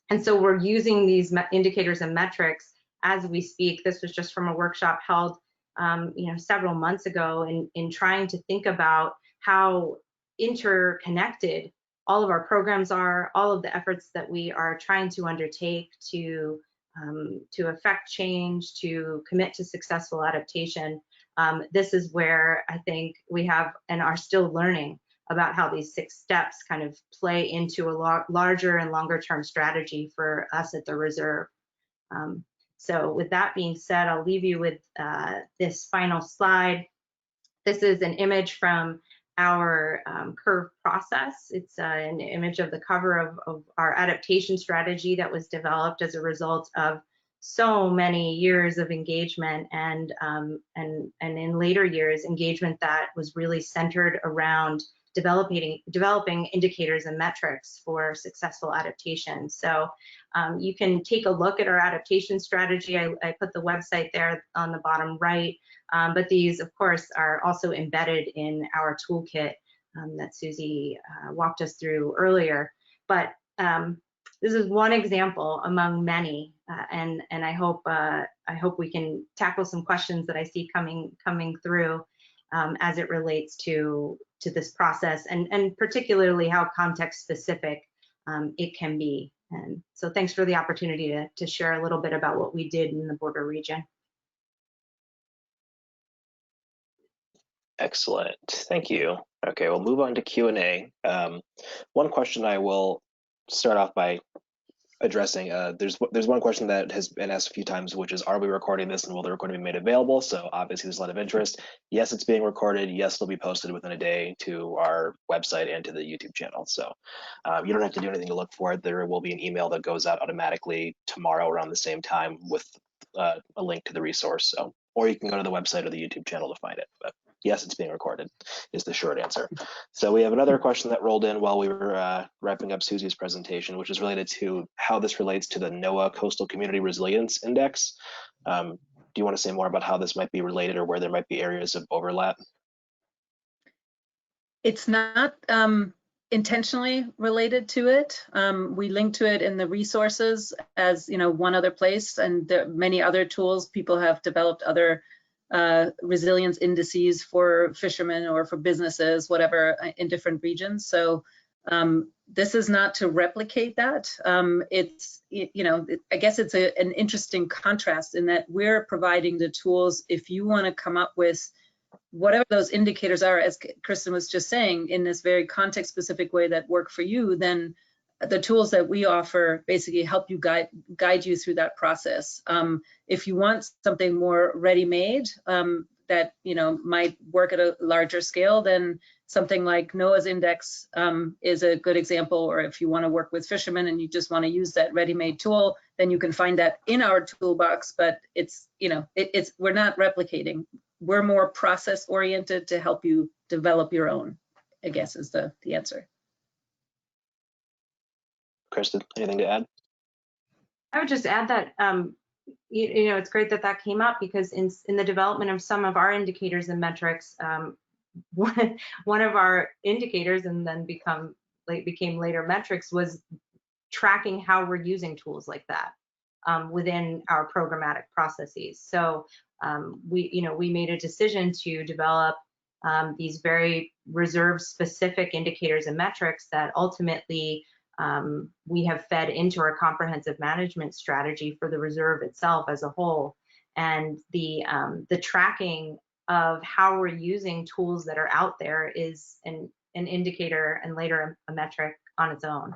And so we're using these indicators and metrics as we speak. This was just from a workshop held several months ago in trying to think about how interconnected all of our programs are, all of the efforts that we are trying to undertake to affect change, to commit to successful adaptation. This is where I think we have and are still learning about how these 6 steps kind of play into a larger and longer term strategy for us at the reserve. So with that being said, I'll leave you with this final slide. This is an image from our CURVE process. It's an image of the cover of our adaptation strategy that was developed as a result of so many years of engagement and in later years engagement that was really centered around developing indicators and metrics for successful adaptation. So you can take a look at our adaptation strategy. I put the website there on the bottom right, but these, of course, are also embedded in our toolkit that Susi walked us through earlier. But this is one example among many, and I hope we can tackle some questions that I see coming through as it relates to to this process, and particularly how context specific it can be. And so thanks for the opportunity to share a little bit about what we did in the border region. Excellent, thank you. Okay, we'll move on to Q&A. One question I will start off by addressing, there's one question that has been asked a few times, which is, are we recording this and will the recording be made available? So obviously there's a lot of interest. Yes, it's being recorded. Yes, it'll be posted within a day to our website and to the YouTube channel. So you don't have to do anything to look for it. There will be an email that goes out automatically tomorrow around the same time with a link to the resource. So, or you can go to the website or the YouTube channel to find it. But yes, it's being recorded is the short answer. So we have another question that rolled in while we were wrapping up Susi's presentation, which is related to how this relates to the NOAA Coastal Community Resilience Index. Do you want to say more about how this might be related or where there might be areas of overlap? It's not intentionally related to it. We link to it in the resources as, you know, one other place, and there are many other tools. People have developed other resilience indices for fishermen or for businesses, whatever, in different regions. So this is not to replicate that. It's, you know, I guess it's an interesting contrast in that we're providing the tools. If you want to come up with whatever those indicators are, as Kristen was just saying, in this very context specific way that work for you, then the tools that we offer basically help you guide you through that process. If you want something more ready-made that, you know, might work at a larger scale, then something like NOAA's index is a good example. Or if you want to work with fishermen and you just want to use that ready-made tool, then you can find that in our toolbox. But it's, you know, we're not replicating. We're more process-oriented to help you develop your own, I guess is the answer. Kristen, anything to add? I would just add that, you know, it's great that that came up, because in the development of some of our indicators and metrics, one of our indicators, and then became later metrics, was tracking how we're using tools like that within our programmatic processes. So we made a decision to develop these very reserve-specific indicators and metrics that ultimately we have fed into our comprehensive management strategy for the reserve itself as a whole. And the tracking of how we're using tools that are out there is an indicator and later a metric on its own.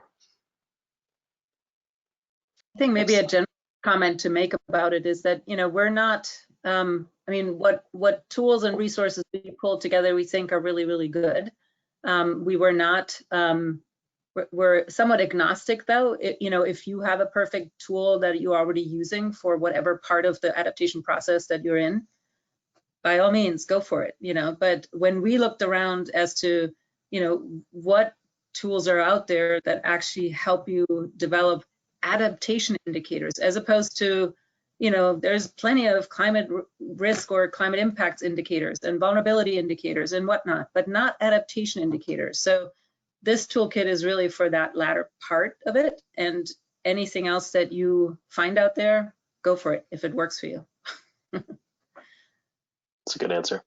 I think maybe a general comment to make about it is that, you know, we're not, I mean, what tools and resources we pulled together we think are really, really good. We were not, we're somewhat agnostic though. You know, if you have a perfect tool that you're already using for whatever part of the adaptation process that you're in, by all means, go for it, you know. But when we looked around as to, you know, what tools are out there that actually help you develop adaptation indicators, as opposed to, you know, there's plenty of climate risk or climate impacts indicators and vulnerability indicators and whatnot, but not adaptation indicators. So this toolkit is really for that latter part of it, and anything else that you find out there, go for it if it works for you. That's a good answer.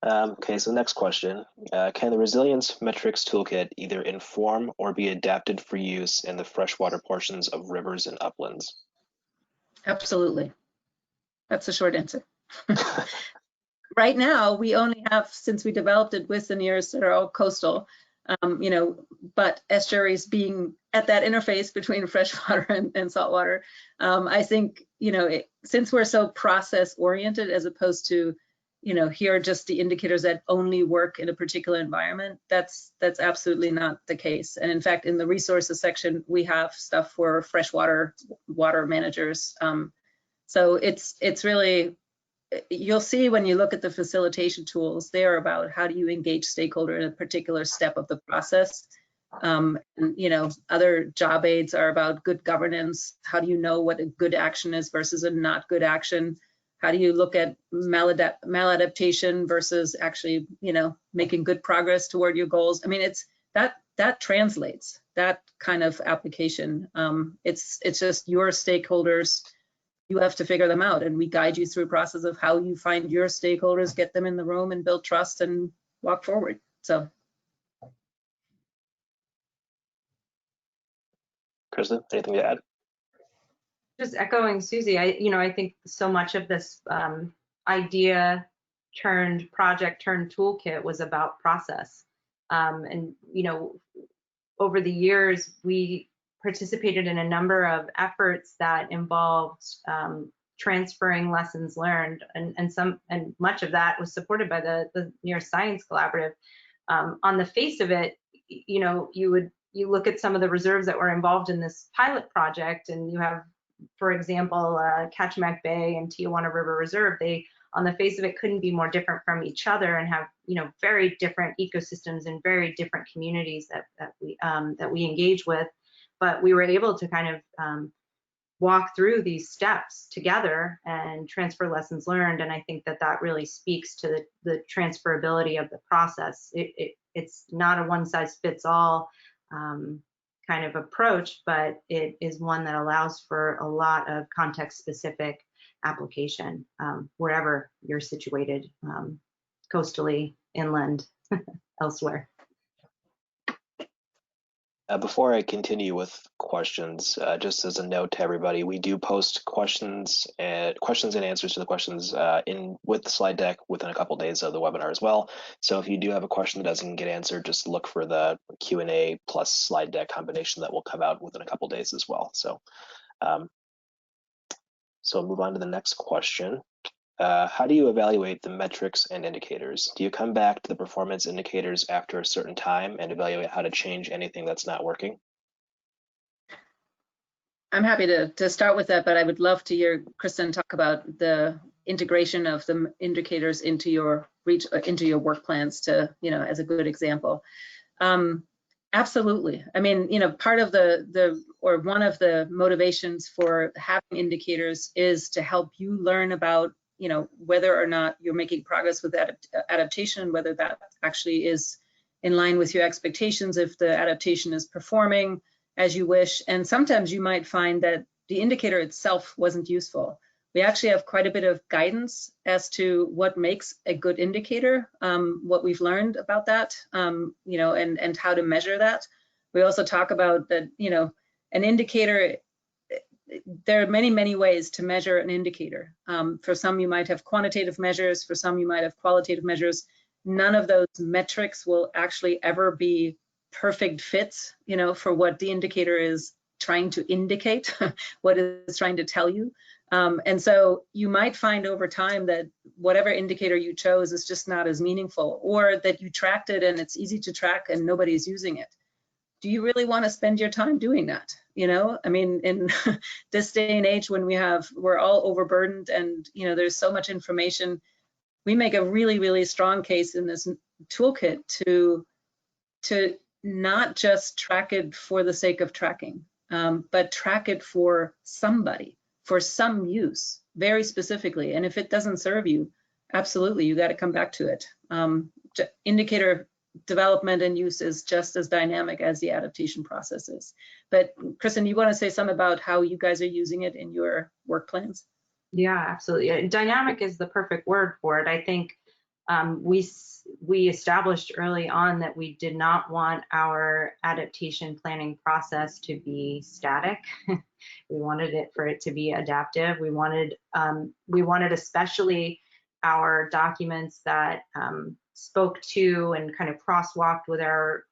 Okay, so next question. Can the Resilience Metrics Toolkit either inform or be adapted for use in the freshwater portions of rivers and uplands? Absolutely. That's the short answer. Right now, we only have, since we developed it with the NERRS that are all coastal, you know, but estuaries being at that interface between freshwater and saltwater, I think, you know, since we're so process oriented as opposed to, you know, here are just the indicators that only work in a particular environment, that's absolutely not the case. And in fact, in the resources section, we have stuff for freshwater water managers. So it's really, you'll see when you look at the facilitation tools, they are about how do you engage stakeholder in a particular step of the process. And, you know, other job aids are about good governance. How do you know what a good action is versus a not good action? How do you look at maladaptation versus actually, you know, making good progress toward your goals? I mean, it's that translates, that kind of application. It's just your stakeholders. You have to figure them out, and we guide you through a process of how you find your stakeholders, get them in the room and build trust and walk forward. So. Kristen, anything to add? Just echoing Susie, I think so much of this idea turned project turned toolkit was about process. And over the years, we participated in a number of efforts that involved transferring lessons learned, and much of that was supported by the NERRS Science Collaborative. On the face of it, you look at some of the reserves that were involved in this pilot project, and you have, for example, Kachemak Bay and Tijuana River Reserve. They, on the face of it, couldn't be more different from each other and have very different ecosystems and very different communities that we engage with. But we were able to kind of walk through these steps together and transfer lessons learned. And I think that really speaks to the transferability of the process. It's not a one-size-fits-all kind of approach, but it is one that allows for a lot of context-specific application wherever you're situated, coastally, inland, elsewhere. Before I continue with questions, just as a note to everybody, we do post questions and answers to the questions with the slide deck within a couple days of the webinar as well. So if you do have a question that doesn't get answered, just look for the Q&A plus slide deck combination that will come out within a couple days as well. So, so we'll move on to the next question. How do you evaluate the metrics and indicators? Do you come back to the performance indicators after a certain time and evaluate how to change anything that's not working? I'm happy to start with that, but I would love to hear Kristen talk about the integration of the indicators into your work plans to, as a good example. Absolutely. I mean, part of one of the motivations for having indicators is to help you learn about whether or not you're making progress with adaptation, whether that actually is in line with your expectations, if the adaptation is performing as you wish. And sometimes you might find that the indicator itself wasn't useful. We actually have quite a bit of guidance as to what makes a good indicator, what we've learned about that, and how to measure that. We also talk about that, an indicator, there are many, many ways to measure an indicator. For some, you might have quantitative measures. For some, you might have qualitative measures. None of those metrics will actually ever be perfect fits, for what the indicator is trying to indicate, what it's trying to tell you. And so you might find over time that whatever indicator you chose is just not as meaningful, or that you tracked it and it's easy to track and nobody's using it. Do you really want to spend your time doing that? I mean, in this day and age when we're all overburdened and, there's so much information, we make a really, really strong case in this toolkit to not just track it for the sake of tracking, but track it for somebody, for some use, very specifically. And if it doesn't serve you, absolutely, you got to come back to it. Indicator development and use is just as dynamic as the adaptation process is. But Kristen, you want to say something about how you guys are using it in your work plans? Yeah, absolutely. Dynamic is the perfect word for it. I think we established early on that we did not want our adaptation planning process to be static. We wanted it to be adaptive. We wanted especially our documents that spoke to and kind of crosswalked with our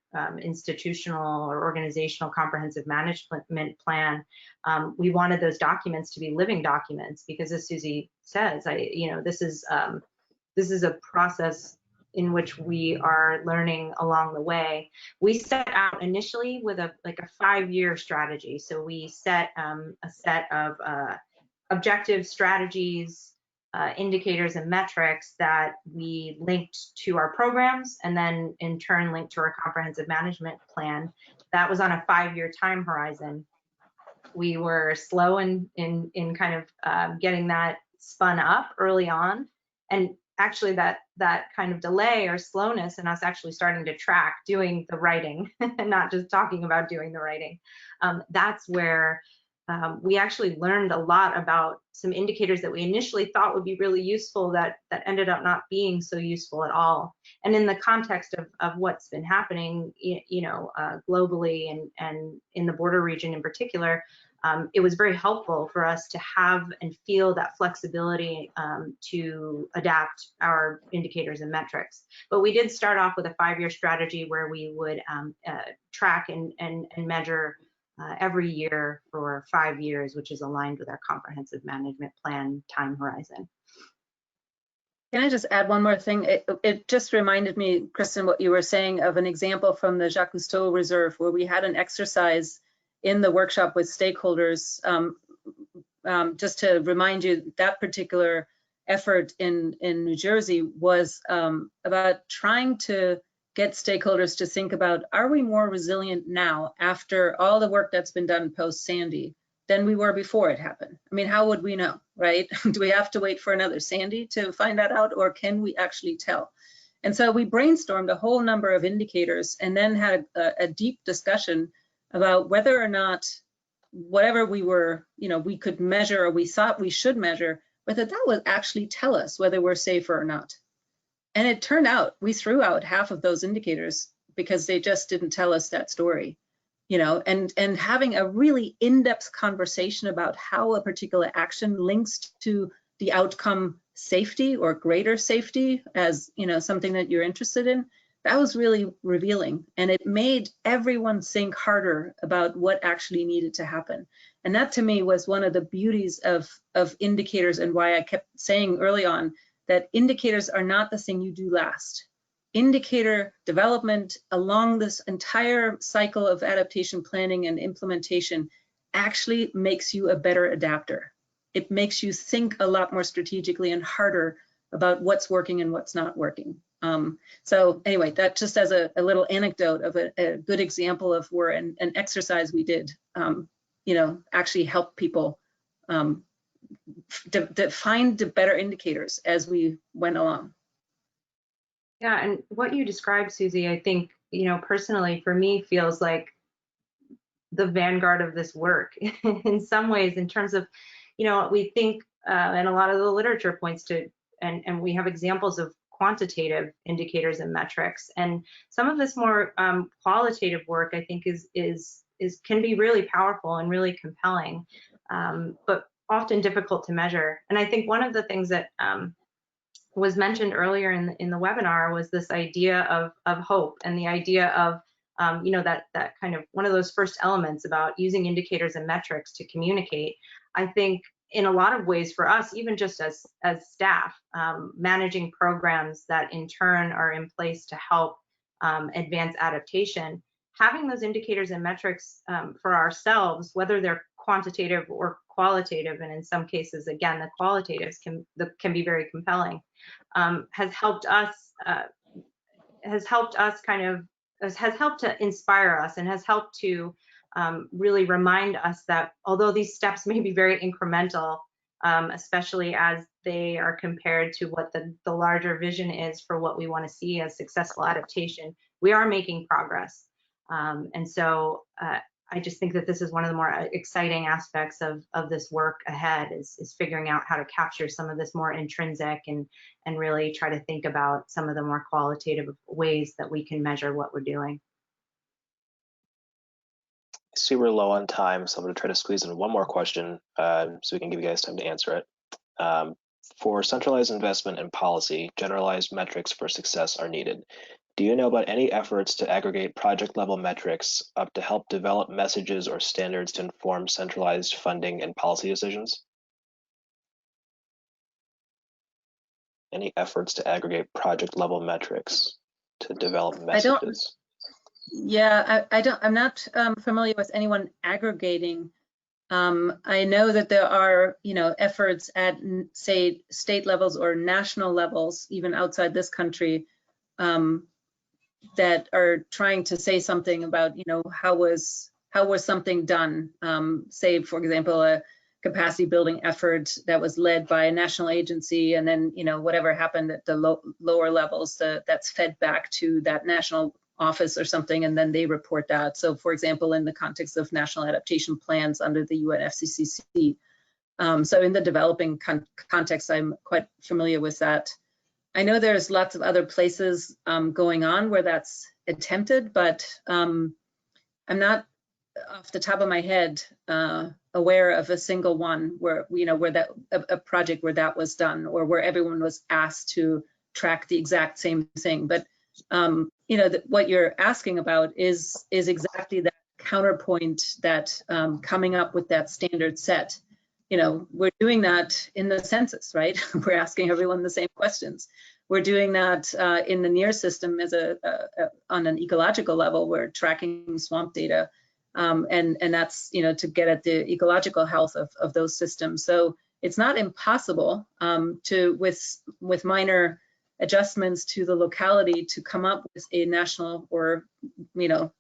institutional or organizational comprehensive management plan. We wanted those documents to be living documents because, as Susie says, this is a process in which we are learning along the way. We set out initially with a 5-year strategy. So we set a set of objective strategies, indicators and metrics that we linked to our programs, and then in turn linked to our comprehensive management plan. That was on a 5-year time horizon. We were slow in kind of getting that spun up early on, and actually that kind of delay or slowness in us actually starting to track doing the writing and not just talking about doing the writing, that's where we actually learned a lot about some indicators that we initially thought would be really useful that ended up not being so useful at all. And in the context of what's been happening, globally and in the border region in particular, it was very helpful for us to have and feel that flexibility to adapt our indicators and metrics. But we did start off with a 5-year strategy where we would track and measure every year for 5 years, which is aligned with our comprehensive management plan time horizon. Can I just add one more thing? It just reminded me, Kristen, what you were saying of an example from the Jacques Cousteau Reserve, where we had an exercise in the workshop with stakeholders. Just to remind you, that particular effort in New Jersey was about trying to get stakeholders to think about, are we more resilient now after all the work that's been done post-Sandy than we were before it happened? I mean, how would we know, right? Do we have to wait for another Sandy to find that out, or can we actually tell? And so we brainstormed a whole number of indicators and then had a deep discussion about whether or not whatever we were, we could measure or we thought we should measure, whether that would actually tell us whether we're safer or not. And it turned out we threw out half of those indicators because they just didn't tell us that story, and having a really in-depth conversation about how a particular action links to the outcome safety or greater safety as, something that you're interested in, that was really revealing. And it made everyone think harder about what actually needed to happen. And that to me was one of the beauties of indicators, and why I kept saying early on that indicators are not the thing you do last. Indicator development along this entire cycle of adaptation planning and implementation actually makes you a better adapter. It makes you think a lot more strategically and harder about what's working and what's not working. So anyway, that just as a little anecdote of a good example of where an exercise we did, actually helped people find the better indicators as we went along. Yeah, and what you described, Susie, I think, personally for me feels like the vanguard of this work in some ways, in terms of, we think, and a lot of the literature points to, and we have examples of quantitative indicators and metrics, and some of this more qualitative work, I think, can be really powerful and really compelling, but often difficult to measure. And I think one of the things that was mentioned earlier in the webinar was this idea of hope, and the idea of that kind of one of those first elements about using indicators and metrics to communicate. I think in a lot of ways for us, even just as staff, managing programs that in turn are in place to help advance adaptation, having those indicators and metrics for ourselves, whether they're quantitative or qualitative, and in some cases, again, the qualitatives can be very compelling, has helped to inspire us, and has helped to really remind us that although these steps may be very incremental, especially as they are compared to what the larger vision is for what we want to see as successful adaptation, we are making progress. And so I just think that this is one of the more exciting aspects of this work ahead, is figuring out how to capture some of this more intrinsic and really try to think about some of the more qualitative ways that we can measure what we're doing. I see we're low on time, so I'm going to try to squeeze in one more question so we can give you guys time to answer it. For centralized investment and policy, generalized metrics for success are needed. Do you know about any efforts to aggregate project-level metrics up to help develop messages or standards to inform centralized funding and policy decisions? Any efforts to aggregate project-level metrics to develop messages? I'm not familiar with anyone aggregating. I know that there are, efforts at, say, state levels or national levels, even outside this country, that are trying to say something about, how was something done? Say, for example, a capacity building effort that was led by a national agency, and then, whatever happened at the lower levels, that's fed back to that national office or something, and then they report that. So for example, in the context of national adaptation plans under the UNFCCC. So in the developing context, I'm quite familiar with that. I know there's lots of other places going on where that's attempted, but I'm not off the top of my head aware of a single one where, where that a project where that was done, or where everyone was asked to track the exact same thing. But what you're asking about is exactly that counterpoint, that coming up with that standard set. We're doing that in the census, right? We're asking everyone the same questions. We're doing that in the NERRS system as on an ecological level. We're tracking swamp data, and that's to get at the ecological health of those systems. So it's not impossible to with minor adjustments to the locality to come up with a national or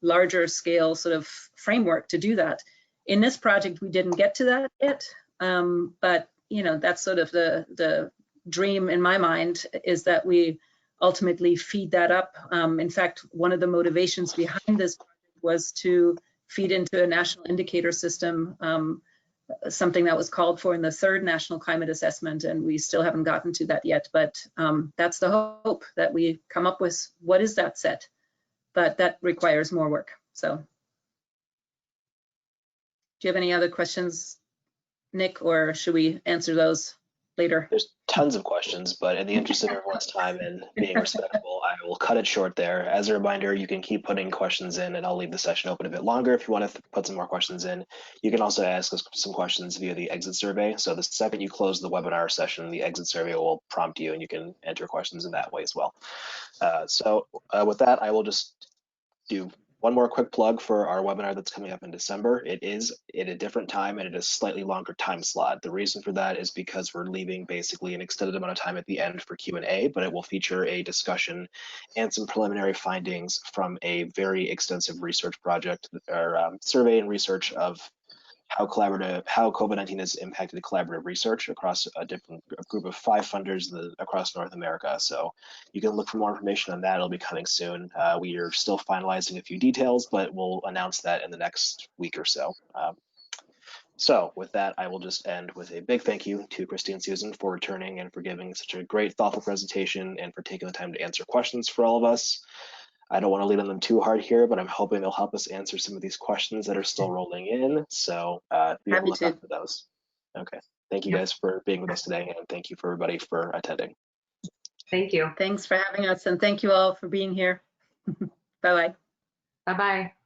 larger scale sort of framework to do that. In this project, we didn't get to that yet. But that's sort of the dream in my mind, is that we ultimately feed that up. In fact, one of the motivations behind this project was to feed into a national indicator system, something that was called for in the 3rd National Climate Assessment, and we still haven't gotten to that yet. But that's the hope, that we come up with what is that set, but that requires more work. So do you have any other questions, Nick, or should we answer those later? There's tons of questions, but in the interest of everyone's time and being respectful, I will cut it short there. As a reminder, you can keep putting questions in, and I'll leave the session open a bit longer if you want to put some more questions in. You can also ask us some questions via the exit survey. So the second you close the webinar session, the exit survey will prompt you, and you can enter questions in that way as well. With that, I will just do one more quick plug for our webinar that's coming up in December. It is at a different time, and it is a slightly longer time slot. The reason for that is because we're leaving basically an extended amount of time at the end for Q&A, but it will feature a discussion and some preliminary findings from a very extensive research project, or survey and research of how COVID-19 has impacted collaborative research across a group of 5 funders across North America. So you can look for more information on that. It'll be coming soon. We are still finalizing a few details, but we'll announce that in the next week or so. So with that, I will just end with a big thank you to Kristen and Susan for returning and for giving such a great, thoughtful presentation, and for taking the time to answer questions for all of us. I don't want to lean on them too hard here, but I'm hoping they'll help us answer some of these questions that are still rolling in. So be able to look out for those. Okay. Thank you guys for being with us today, and thank you for everybody for attending. Thank you. Thanks for having us, and thank you all for being here. Bye-bye. Bye-bye.